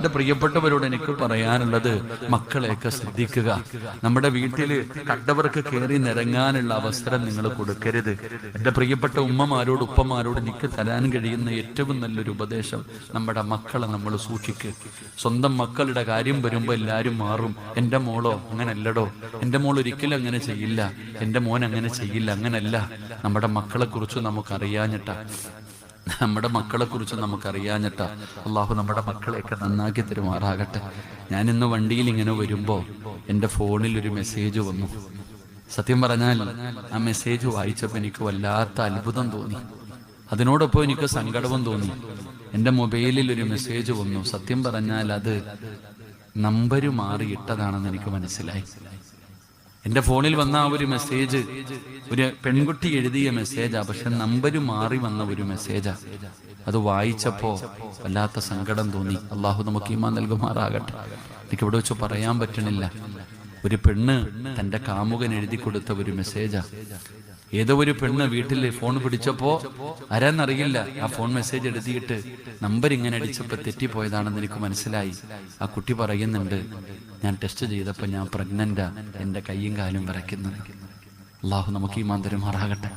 എൻ്റെ പ്രിയപ്പെട്ടവരോട് എനിക്ക് പറയാനുള്ളത്, മക്കളെയൊക്കെ ശ്രദ്ധിക്കുക. നമ്മുടെ വീട്ടിൽ കണ്ടവർക്ക് കയറി നിരങ്ങാനുള്ള അവസരം നിങ്ങൾ കൊടുക്കരുത്. എൻ്റെ പ്രിയപ്പെട്ട ഉമ്മമാരോട് ഉപ്പമാരോട് എനിക്ക് തരാൻ കഴിയുന്ന ഏറ്റവും നല്ലൊരു ഉപദേശം, നമ്മുടെ മക്കളെ നമ്മൾ സൂക്ഷിക്കുക. സ്വന്തം മക്കളുടെ കാര്യം വരുമ്പോൾ എല്ലാവരും മാറും. എൻ്റെ മോളോ അങ്ങനല്ലടോ, എൻ്റെ മോൾ ഒരിക്കലും അങ്ങനെ ചെയ്യില്ല, എൻ്റെ മോൻ അങ്ങനെ ചെയ്യില്ല. അങ്ങനല്ല. നമ്മുടെ മക്കളെ കുറിച്ച് നമുക്കറിയാഞ്ഞിട്ടാ, അള്ളാഹു നമ്മുടെ മക്കളെയൊക്കെ നന്നാക്കി തരുമാറാകട്ടെ. ഞാനിന്ന് വണ്ടിയിൽ ഇങ്ങനെ വരുമ്പോൾ എൻ്റെ ഫോണിൽ ഒരു മെസ്സേജ് വന്നു. സത്യം പറഞ്ഞാൽ ആ മെസ്സേജ് വായിച്ചപ്പോൾ എനിക്ക് വല്ലാത്ത അത്ഭുതം തോന്നി, അതിനോടൊപ്പം എനിക്ക് സങ്കടവും തോന്നി. എൻ്റെ മൊബൈലിൽ ഒരു മെസ്സേജ് വന്നു. സത്യം പറഞ്ഞാൽ അത് നമ്പര് മാറിയിട്ടതാണെന്ന് എനിക്ക് മനസ്സിലായി. എൻ്റെ ഫോണിൽ വന്ന ആ ഒരു മെസ്സേജ് ഒരു പെൺകുട്ടി എഴുതിയ മെസ്സേജാ, പക്ഷെ നമ്പര് മാറി വന്ന ഒരു മെസ്സേജാ. അത് വായിച്ചപ്പോ വല്ലാത്ത സങ്കടം തോന്നി. അള്ളാഹു നമുക്ക് ഈമാൻ നൽകുമാറാകട്ടെ. എനിക്കിവിടെ വെച്ച് പറയാൻ പറ്റണില്ല. ഒരു പെണ്ണ് തൻ്റെ കാമുകൻ എഴുതി കൊടുത്ത ഒരു മെസ്സേജാ. ഏതോ ഒരു പെണ്ണ് വീട്ടിൽ ഫോൺ പിടിച്ചപ്പോ ആരാന്നറിയില്ല, ആ ഫോൺ മെസ്സേജ് എഴുതിയിട്ട് നമ്പർ ഇങ്ങനെ അടിച്ചപ്പോൾ തെറ്റിപ്പോയതാണെന്ന് എനിക്ക് മനസ്സിലായി. ആ കുട്ടി പറയുന്നുണ്ട്, ഞാൻ ടെസ്റ്റ് ചെയ്തപ്പോൾ ഞാൻ പ്രഗ്നന്റാ, എൻ്റെ കൈയും കാലും വിറയ്ക്കുന്നത്. അള്ളാഹു നമുക്ക് ഈമാൻ തരുമാറാകട്ടെ.